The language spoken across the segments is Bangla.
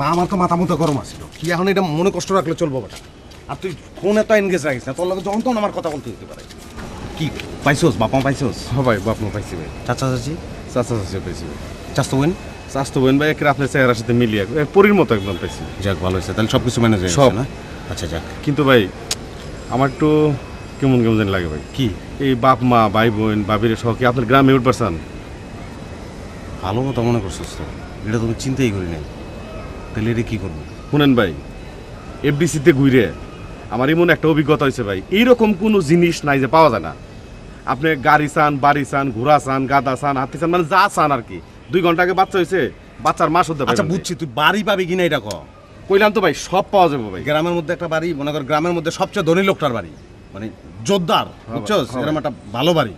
মা আমার তো মাথা মতো গরম আছিল কি এখন এটা মনে কষ্ট রাখলে চলবো বেটা আর তুই ফোন এত এনগেজ রাখিস না তোর লগে যখন তখন আমার কথা বলতে হতে পারে কি পাইছোস বাপ মা পাইছোস হ্যাঁ ভাই বাপ মা পাইছি ভাই। চাচা চাচি চাচা চাচি পাইছি ভাই। চাস্তো বোন স্বাস্থ্য বোন ভাই একের আপনার চেহারার সাথে মিলিয়ে পরীর মতো একদম পাইছি। যাক ভালো হয়েছে তাহলে সব কিছু ম্যানেজ হয়ে সব। গেছে না আচ্ছা যাক কিন্তু ভাই আমার একটু কেমন কেমন জানি লাগে ভাই। কি এই বাপ মা ভাই বোন বাবির সহ কি আপনার গ্রামে উঠবেন? ভালো কথা মনে করছিস তো এটা তুমি চিন্তাই করি নাই তাহলে এটা কী করবো শুনেন ভাই, এফডিসিতে ঘুরে আমার এমন একটা অভিজ্ঞতা হয়েছে ভাই, এইরকম কোনো জিনিস নাই যে পাওয়া যায় না। আপনি গাড়ি চান, বাড়ি চান, ঘোড়া চান, গাদা চান, হাতি চান, মানে যা চান আর কি। 2 ঘন্টা আগে বাচ্চা হয়েছে, বাচ্চার মাস হতে আচ্ছা বুঝছি তুই বাড়ি পাবি কিনা এটা কহ কইলাম তো ভাই সব পাওয়া যাবে ভাই। গ্রামের মধ্যে একটা বাড়ি মনে কর গ্রামের মধ্যে সবচেয়ে ধনী লোকটার বাড়ি মানে জোরদার বুঝছস এরকম একটা ভালো বাড়ি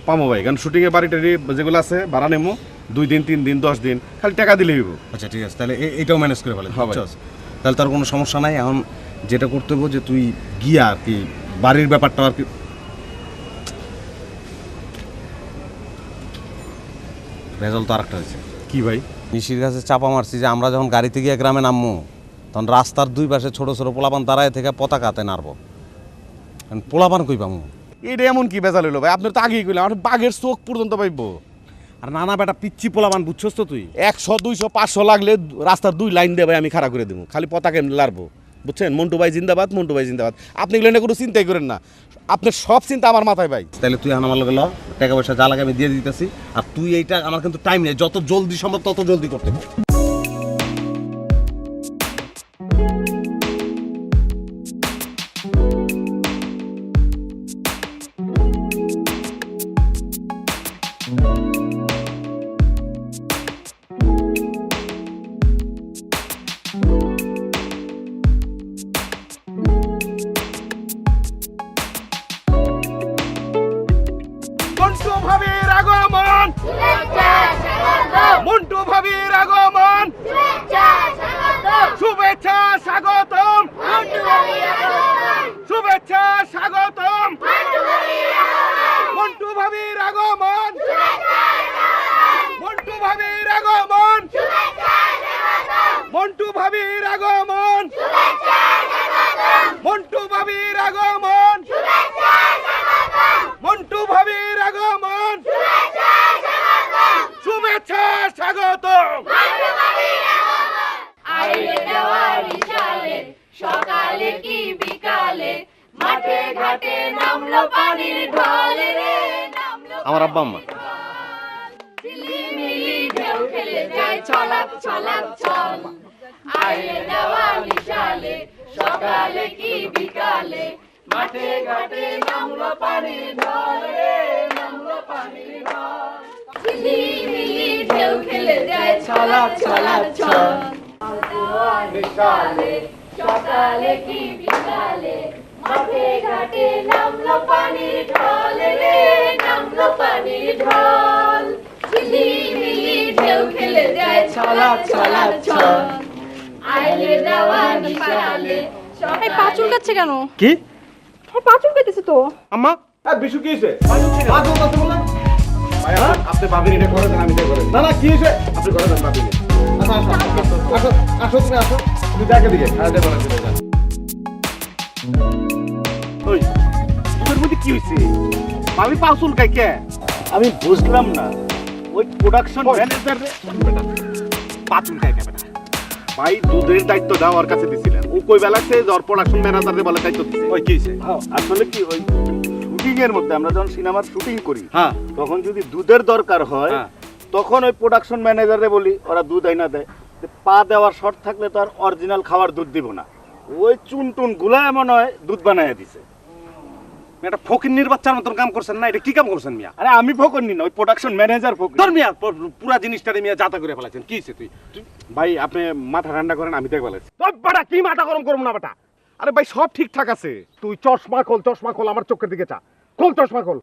পামো ভাই, কারণ শুটিংয়ে বাড়িটা যেগুলো আছে ভাড়া নেবো 2 দিন 3 দিন 10 দিন, খালি টাকা দিলেই হইব। আচ্ছা ঠিক আছে তাহলে এইটাও ম্যানেজ করে ফেলে হ্যাঁ ভাই। বুঝছস তাহলে তার কোনো সমস্যা নাই এখন যেটা করতে হবে যে তুই গিয়া আর কি বাড়ির ব্যাপারটা আর কি রেজাল্ট তো আরেকটা হয়েছে কি ভাই? নিশির কাছে চাপা মারছি যে আমরা যখন গাড়িতে গিয়ে গ্রামে নামবো তখন রাস্তার 2 পাশে ছোট ছোট পোলাপান দাঁড়ায় থেকে পতাকা হাতে নাড়বো পোলাপান কই পামু এটা এমন কি বেজাল হইলো ভাই? আপনার তো আগেই কইলাম, আমার বাঘের চোখ পর্যন্ত পাইবো। আর নানা বেটা পিচ্ছি পোলাপান বুঝছস তো তুই 100 200 500 লাগলে রাস্তার 2 লাইন দিয়ে ভাই আমি খাড়া করে দেবো, খালি পতাকা এমনি লাড়বো। বুঝছেন? মন্টু ভাই জিন্দাবাদ, মন্টু ভাই জিন্দাবাদ। আপনি এগুলো নিয়ে কোনো চিন্তাই করেন না, আপনার সব চিন্তা আমার মাথায় ভাই। তাহলে তুই এখন আমার লগে ল টাকা পয়সা যা লাগে আমি দিয়ে দিতেছি আর তুই এইটা আমার কিন্তু টাইম নেই যত জলদি সম্ভব তত জলদি করতে হবে। মন্টু ভাবির আগমন, মন্টু ভাবির আগমন, শুভেচ্ছা স্বাগতম, শুভেচ্ছা স্বাগতম, মন্টু ভাবির আগমন, মন্টু ভাবির আগমন, মন্টু ভাবির আগমন, মন্টু ভাবির আগমন, মন্টু ভাবির আগমন, শুভেচ্ছা স্বাগতম। আইলে দেওয়ারি সালে সকালে কি বিকালে মাঠে ঘাটে নামলো পানির ঢলে রে নামলো আমার আব্বা আম্মা ঝিলিমিলি ঢেউ খেলে যায় ছলাপ ছলাপ ছল আইলে দেওয়ারি সালে সকালে কি বিকালে মাঠে ঘাটে নামলো পানির ঢলে রে নামলো পানির ঢল ঝিলিমিলি ঢেউ খেলে যায় ছলাপ ছলাপ ছল বিকালে সকালে কি বিকালে মাঠে ঘাটে নামলো পানির ঢল রে নামলো পানির ঢল ঝিলিমিলি ঢেউ খেলে যায় ছলাপ ছলাপ ছল আইলে দেওয়ানি সালে এই পা চুলকাচ্ছে কেন? কি পা চুলকাইতেছে তো। আম্মা বিশু কি হয়েছে? আপনি ভাবির এটা করে দেন, আমি এটা করে না না কি হয়েছে আপনি করে দেন ভাবির। আসো তুমি আসো, তুমি দেখে দিকে খাওয়া দাওয়া করে যান। ওই তোদের মধ্যে কি হয়েছে? ভাবি পাউসুল কাই কে? আমি বুঝলাম না ওই প্রোডাকশন ম্যানেজার পাতুল কাই কে বেটা? ভাই দুধের দায়িত্ব দাও ওর কাছে দিছিলেন, ও কই বেলাছে যে ওর প্রোডাকশন ম্যানেজারে বলে দায়িত্ব দিছে। ওই কি হয়েছে? আসলে কি ওই শুটিং এর মধ্যে আমরা যখন সিনেমার শুটিং করি হ্যাঁ তখন যদি দুধের দরকার হয় হ্যাঁ। তখন ওই প্রোডাকশন ম্যানেজারে বলি ওরা দুধ আইনা দেয়, যে পা দেওয়ার শর্ট থাকলে তো আর অরিজিনাল খাওয়ার দুধ দিব না, ওই চুন টুন গুলা এমন হয় দুধ বানাইয়া দিছে। একটা ফকিন্নির বাচ্চার মতন কাম করছেন না, এটা কি কাম করছেন মিয়া? আরে আমি ফকরনি না, ওই প্রোডাকশন ম্যানেজার ফকর। তোর মিয়া পুরা জিনিসটারে মিয়া জাতা করে ফেলাছেন। কি হইছে তুই? ভাই আপনি মাথা ঠান্ডা করেন, আমি দেখে ফেলাছি। তোর বেটা কি মাথা গরম করব না বেটা? আরে ভাই সব ঠিকঠাক আছে। তুই চশমা খোল আমার চোখের দিকে চা। খোল চশমা খোল,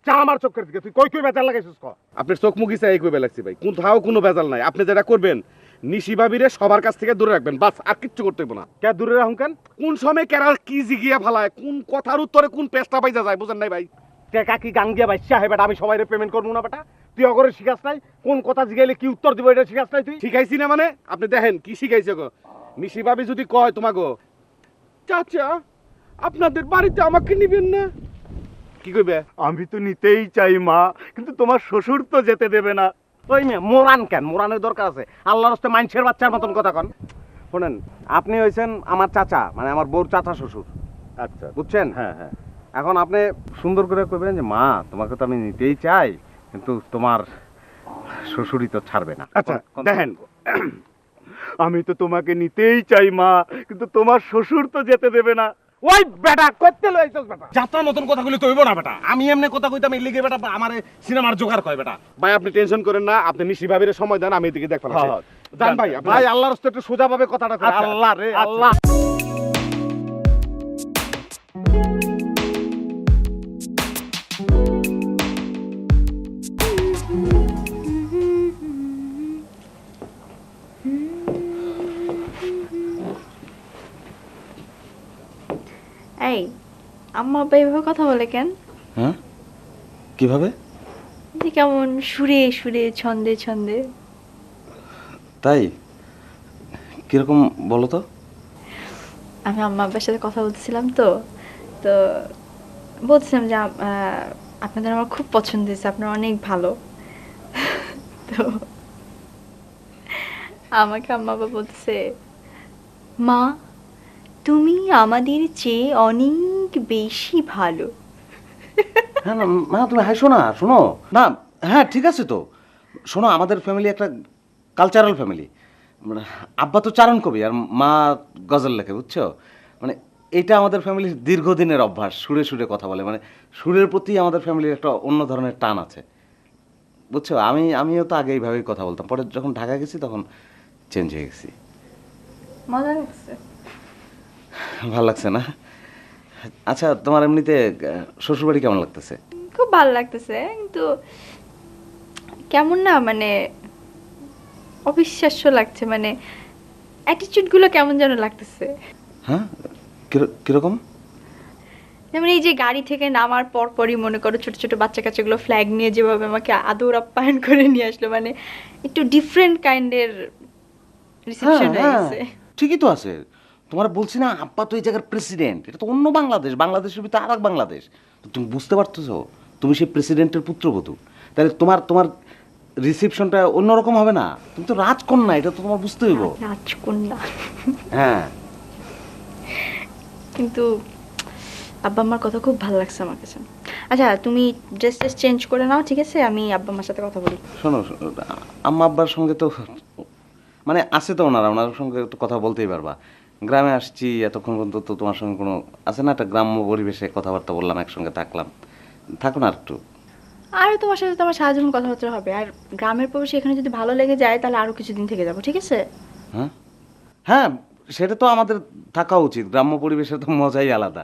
চা আমার চোখের দিকে। তুই কই কই বেজাল লাগাইছিস ক? আপনার চোখ মুখি চাই কই বেলাচ্ছি ভাই, কোথাও কোনো বেজাল নাই। আপনি যেটা করবেন নিশি ভাবিরে সবার কাছ থেকে দূরে রাখবেন, বাস আর কিচ্ছু করতে হইব না। কে দূরে রাখুন কেন? কোন সময় কেরা কি জিগিয়া ফেলায়, কোন কথার উত্তরে কোন পেস্টা পাইজা যায় বুঝেন নাই ভাই? টেকা কি গাঙ্গিয়া বাইসা হে বেটা, আমি সবাইরে পেমেন্ট করবো না বেটা। তুই অগরে শিখাস নাই? কোন কথা জিগাইলে কি উত্তর দিব এটা শিখাস নাই তুই? শিখাইছি না মানে আপনি দেখেন কি শিখাইছে গো। নিশি ভাবি যদি কয় তোমাগো চাচা আপনাদের বাড়িতে আমাকে নিবেন না, কি কইবে? আমি তো নিতেই চাই মা, কিন্তু তোমার শ্বশুর তো যেতে দেবে না। ওই মেয়ে মোরান কেন? মোরানের দরকার আছে? আল্লাহর রাস্তায় মানুষের বাচ্চার মতন কথা কন। শোনেন, আপনি হইছেন আমার চাচা, মানে আমার বউর চাচা শ্বশুর, আচ্ছা, বুঝছেন? হ্যাঁ হ্যাঁ। এখন আপনি সুন্দর করে কইবেন যে মা তোমাকে তো আমি নিতেই চাই, কিন্তু তোমার শ্বশুরই তো ছাড়বে না। আচ্ছা দেখেন, আমি তো তোমাকে নিতেই চাই মা, কিন্তু তোমার শ্বশুর তো যেতে দেবে না। ওই বেটা করতে লইছস বেটা, যাত্রার মতন কথাগুলি কইব না বেটা। আমি এমনি কথা কইতাম এই লিগে বেটা আমারে সিনেমার জোগাড় কয় বেটা। ভাই আপনি টেনশন করেন না, আপনি নিশি ভাবির সময় দেন, আমি এদিকে দেখব। হ্যাঁ, জান ভাই, ভাই আল্লাহর রাস্তায় একটু সোজা ভাবে কথাটা কই। আচ্ছা, আল্লাহ রে আল্লাহ। এই আম্মা আব্বা এভাবে কথা বলে কেন? হ্যাঁ, কিভাবে? যে কেমন সুরে সুরে ছন্দে ছন্দে। তাই কিরকম বলো তো? আমি আম্মা আব্বার সাথে কথা বলতেছিলাম তো তো বলছিলাম যে আপনাদের আমার খুব পছন্দ হয়েছে, আপনারা অনেক ভালো। তো আমাকে আম্মা বাবা বলতেছে, মা তুমি আমাদের চেয়ে অনেক বেশি ভালো। হ্যাঁ না মা, তুমি হাসো না, শোনো না। হ্যাঁ ঠিক আছে তো, শোনো আমাদের ফ্যামিলি একটা কালচারাল ফ্যামিলি। মানে আব্বা তো চারণ কবি আর মা গজল লেখে, বুঝছো? মানে এটা আমাদের ফ্যামিলির দীর্ঘদিনের অভ্যাস, সুরে সুরে কথা বলে। মানে সুরের প্রতি আমাদের ফ্যামিলির একটা অন্য ধরনের টান আছে, বুঝছো? আমিও তো আগে এইভাবেই কথা বলতাম, পরে যখন ঢাকা গেছি তখন চেঞ্জ হয়ে গেছি। মজা লাগছে? ভালো লাগছে না? আচ্ছা তোমার এমনিতে শ্বশুরবাড়ি কেমন লাগতেছে? খুব ভালো লাগতেছে, কিন্তু কেমন না মানে অবিশ্বাস্য লাগছে, মানে অ্যাটিটিউডগুলো কেমন যেন লাগতেছে। হ্যাঁ, কিরকম? যেমন এই যে গাড়ি থেকে নামার পরপরই মনে করো ছোট ছোট বাচ্চা কাচ্চাগুলো ফ্ল্যাগ নিয়ে যেভাবে আমাকে আদর আপ্যায়ন করে নিয়ে আসলো, মানে একটু ডিফারেন্ট কাইন্ডের রিসেপশন হয়ে গেছে। ঠিকই তো আছে। তোমার বলছি না, আব্বা তো এই জায়গার প্রেসিডেন্ট, এটা তো অন্য বাংলাদেশ, বাংলাদেশের ভিতরে আর এক বাংলাদেশ। তো তুমি বুঝতে পারতেছো, তুমি সেই প্রেসিডেন্টের পুত্রবধূ, তাহলে তোমার রিসেপশনটা অন্যরকম হবে না? তুমি তো রাজকন্যা, এটা তো তোমার বুঝতে হইব। রাজকন্যা। হ্যাঁ, কিন্তু আব্বা আমার কথা খুব ভালো লাগছে আমার কাছে। আচ্ছা তুমি ড্রেস চেঞ্জ করে নাও, ঠিক আছে? আমি আব্বা আমার সাথে কথা বলি। শোনো, আম্মা আব্বার সঙ্গে তো মানে আছে তো ওনার সঙ্গে একটু কথা বলতেই পারবা। গ্রামে আসছি এতক্ষণ পর্যন্ত তো তোমার সঙ্গে কোনো আছে না, একটা গ্রাম্য পরিবেশে কথাবার্তা বললাম, একসঙ্গে থাকলাম, থাকো না একটু। আর তোমার সাথে তো আমার সারা জীবন কথাবার্তা হবে, আর গ্রামের পরিবেশে এখানে যদি ভালো লেগে যায় তাহলে আরো কিছুদিন থেকে যাবো, ঠিক আছে? হ্যাঁ হ্যাঁ, সেটা তো আমাদের থাকা উচিত, গ্রাম্য পরিবেশের তো মজাই আলাদা,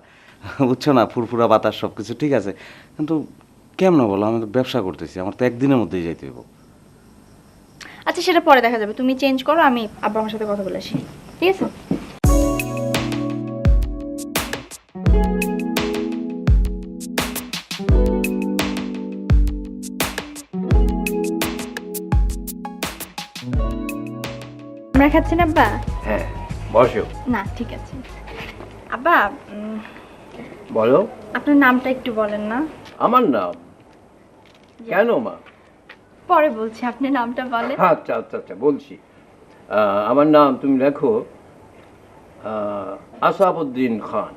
বুঝছো না? ফুরফুরা বাতাস সব কিছু ঠিক আছে, কিন্তু কেমন বলো, আমি তো ব্যবসা করতেছি, আমার তো একদিনের মধ্যেই যাইতে হইব। আচ্ছা সেটা পরে দেখা যাবে, তুমি চেঞ্জ করো, আমি আব্বা আমার সাথে কথা বলে আসি, ঠিক আছে? আমরা খাচ্ছি না আব্বা? হ্যাঁ বসো। না ঠিক আছে আব্বা, বলো। আপনার নামটা একটু বলেন না। আমার নাম? কেন মা? পরে বলছি, আপনি নামটা বলেন। আচ্ছা আচ্ছা আচ্ছা বলছি। আমার নাম তুমি লেখো আসাফউদ্দিন খান।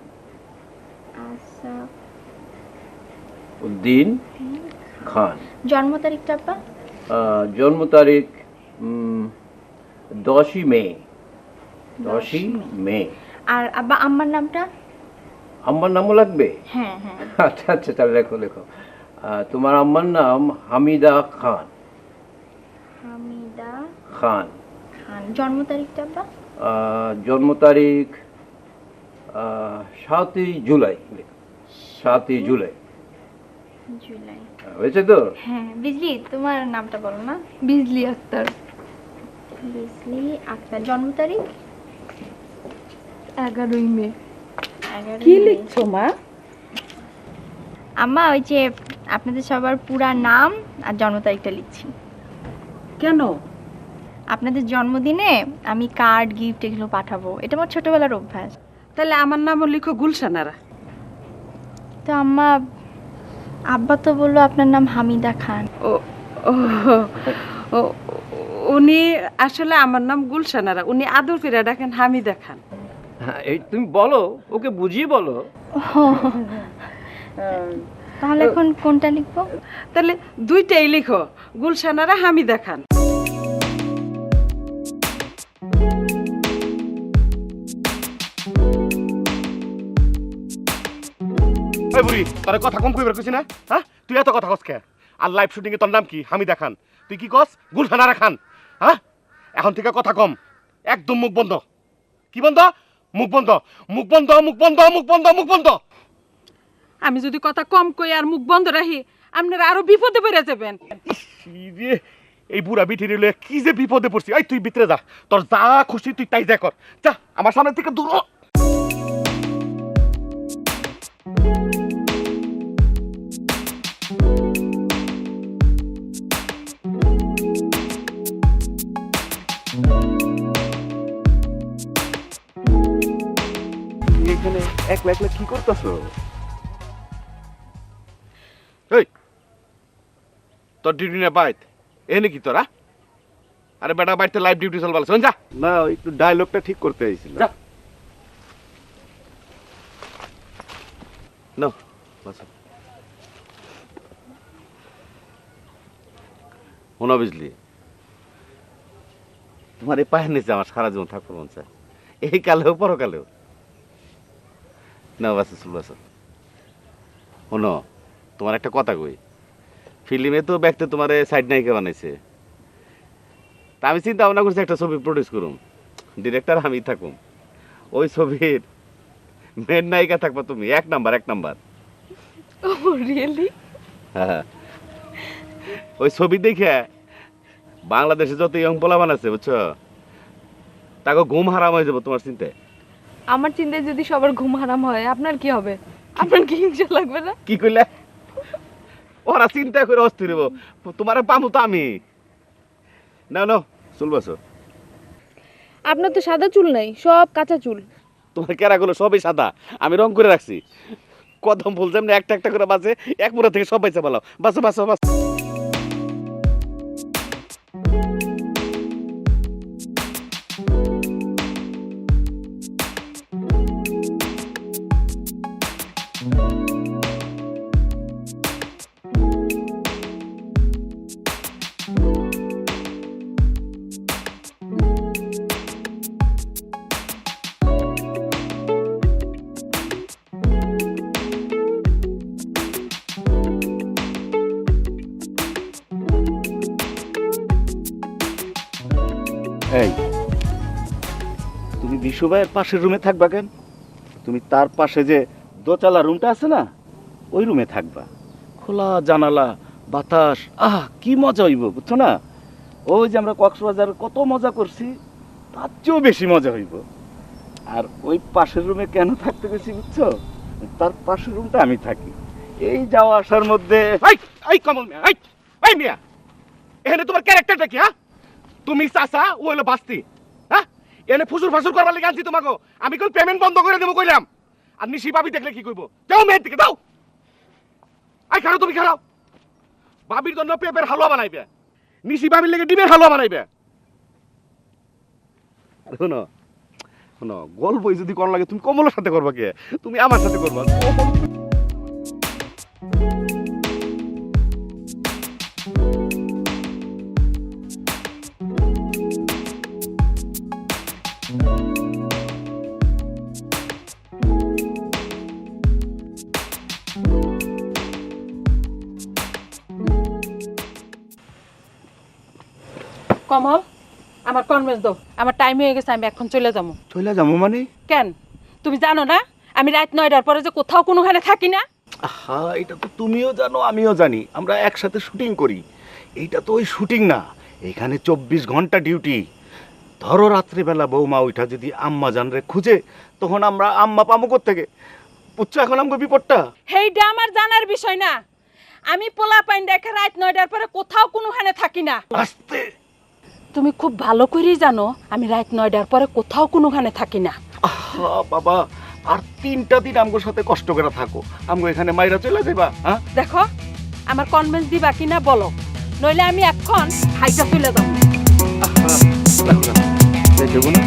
আচ্ছা, উদ্দিন খান। জন্ম তারিখটা আব্বা? জন্ম তারিখ 10ই মে। 10ই মে। আর আব্বা আম্মার নামটা? আম্মার নামও লাগবে? হ্যাঁ হ্যাঁ। আচ্ছা আচ্ছা তাহলে লেখো লেখো। তোমার আম্মার নাম হামিদা খান। হামিদা খান। খান। জন্ম তারিখটা আব্বা? জন্ম তারিখ 7ই জুলাই। 7ই জুলাই জুলাই। হয়েছে তো? হ্যাঁ। বিজলি, তোমার নামটা বলো না। বিজলি আক্তার। বিজলি আক্তার। জন্ম তারিখ? 11ই মে। 11 কি লিখছো মা? আম্মা ওই যে আপনাদের সবার পুরা নাম আর জন্ম তারিখটা লিখছি। কেন? আপনাদের জন্মদিনে আমি কার্ড গিফট এগুলো পাঠাবো, এটা আমার ছোটবেলার অভ্যাস। তাহলে আমার নামও লিখো গুলশানারা। তো আব্বা তো বললো আপনার নাম হামিদা খান। ও ও ও, উনি আসলে আমার নাম গুলশানারা, উনি আদর করে ডাকেন হামিদা খান। হ্যাঁ, এই তুমি বলো, ওকে বুঝিয়ে বলো। তাহলে এখন কোনটা লিখবো? তাহলে দুইটাই লিখো, গুলশানারা হামিদা খান। ওই বুড়ি, তোর কথা কম কইবার কইছি না? হ্যাঁ, তুই এত কথা কস কে? আর লাইভ শুটিং এ তোর নাম কি? হামিদা খান। তুই কি কস? গুলশানারা খান। হ্যাঁ, এখন থেকে কথা কম, একদম মুখ বন্ধ। কি বন্ধ? মুখ বন্ধ, মুখ বন্ধ, মুখ বন্ধ, মুখ বন্ধ, মুখ বন্ধ। আমি যদি কথা কম কই আর মুখ বন্ধ রাখি, আপনারা আরো বিপদে পড়ে যাবেন। রে, এই বুড়া বিটি রে কি যে বিপদে পড়ছি। এই তুই ভিতরে যা, তোর যা খুশি তুই তাই যা কর। যা আমার সামনে থেকে দূর হ। এখানে একলা একলা কি করতেছো? এই তোর ডিউটি না বাইত এনে কি তোরা? আরে বেটা বাইতে লাইভ ডিউটি চলবার শোন যা। না একটু ডায়লগটা ঠিক করতে আইছিল। যা না বাস শোনো বুঝলি, তোমার এই পায়ের নিচে আমার সারা জীবন থাকবো মন চায়, এই কালেও পরকালেও। না বাস বাস শোনো, তোমার একটা কথা কই, ফিল্মে তো ব্যক্তি তোমার সাইড নায়িকা বানাইছে, তা আমি চিন্তা ভাবনা করছি একটা ছবি প্রডিউস করুম, ডিরেক্টর আমি থাকুম, ওই ছবির মেন নায়িকা থাকবা তুমি, এক নাম্বার এক নাম্বার। রিয়েলি? হ্যাঁ, ওই ছবি দেখে বাংলাদেশে যত ইয়ং পোলা বানাচ্ছে বুঝছো, তাকে ঘুম হারাম হয়ে যাবো তোমার চিন্তায়। আমার চিন্তায় যদি সবার ঘুম হারাম হয় আপনার কি হবে? আপনার কি হিংসা লাগবে না? কি কইলে? ওরা চিন্তা করে অস্থির হবো, তোমার পামু তো আমি। না না চলবাছো, আপনার তো সাদা চুল নাই, সব কাঁচা চুল। তোমার কেরাগুলো সবই সাদা, আমি রং করে রাখছি। কদম ফুল যেমনি একটা একটা করে বাজে, এক মুড়া থেকে সব বাইসা বলো, বাসো বাসো বাসো। এই তুমি বিশু ভাইয়ের পাশের রুমে থাকবা কেন? তুমি তার পাশে যে দোতলা রুমটা আছে না, ওই রুমে থাকবা। খোলা জানালা, বাতাস, কি মজা হইব বুঝছো না? ওই যে আমরা কক্সবাজার কত মজা করছি, তার চেয়েও বেশি মজা হইব। আর ওই পাশের রুমে কেন থাকতে গেছি বুঝছো? তার পাশের রুমটা আমি থাকি, এই যাওয়া আসার মধ্যে। এই কমল মিয়া, এই মিয়া, এখানে তোমার ক্যারেক্টারটা কি? হ্যাঁ, তুমি চাচা, ও হলো বাস্তি। হ্যাঁ, এনে ফুসুর ফাসুর করবার লেগে আনছি তোমাকে। আমি কই পেমেন্ট বন্ধ করে দেবো কইলাম, আর নিশি ভাবি দেখলে কি কইব? যাও মেয়ের দিকে দাও। আই খাও, তুমি খাও। ভাবির জন্য পেঁপের হালুয়া বানাইবে, নিশি ভাবির লেগে ডিমের হালুয়া বানাইবে। শোনো শোনো, গল্পই যদি কোন লাগে তুমি কমলের সাথে করবা, কে তুমি আমার সাথে করবা। কমল, আমার কনভেন্স দাও, আমার টাইম হয়ে গেছে, আমি এখন চলে যাবো। চলে যাবো মানে? কেন, তুমি জানো না আমি রাত 9টার পরে যে কোথাও কোনোখানে থাকি না? হ্যাঁ, এটা তো তুমিও জানো আমিও জানি, আমরা একসাথে শুটিং করি। এইটা তো ওই শুটিং না, এখানে 24 ঘন্টা ডিউটি। ধরো রাত্রিবেলা বৌমা ওইটা যদি আম্মা জানরে খুঁজে, তখন আমরা আম্মা পামো কোত্থেকে? বুঝছো এখন আমাকে বিপদটা? সেইটা আমার জানার বিষয় না। আমি পোলা পাইন রেখে রাত 9টার পরে কোথাও কোনোখানে থাকি না। আস্তে। তুমি খুব ভালো করেই জানো আমি রাত 9টার পরে কোথাও কোনোখানে থাকি না। আহা বাবা, আর 3টা দিন আমগোর সাথে কষ্ট করে থাকো, আমগো এখানে মাইরা চলে যাবা। হ্যাঁ দেখো আমার কনভিন্স দিবা কিনা বলো, নইলে আমি এখন হাইটা চলে যাবো। দেখো না, দেখো না।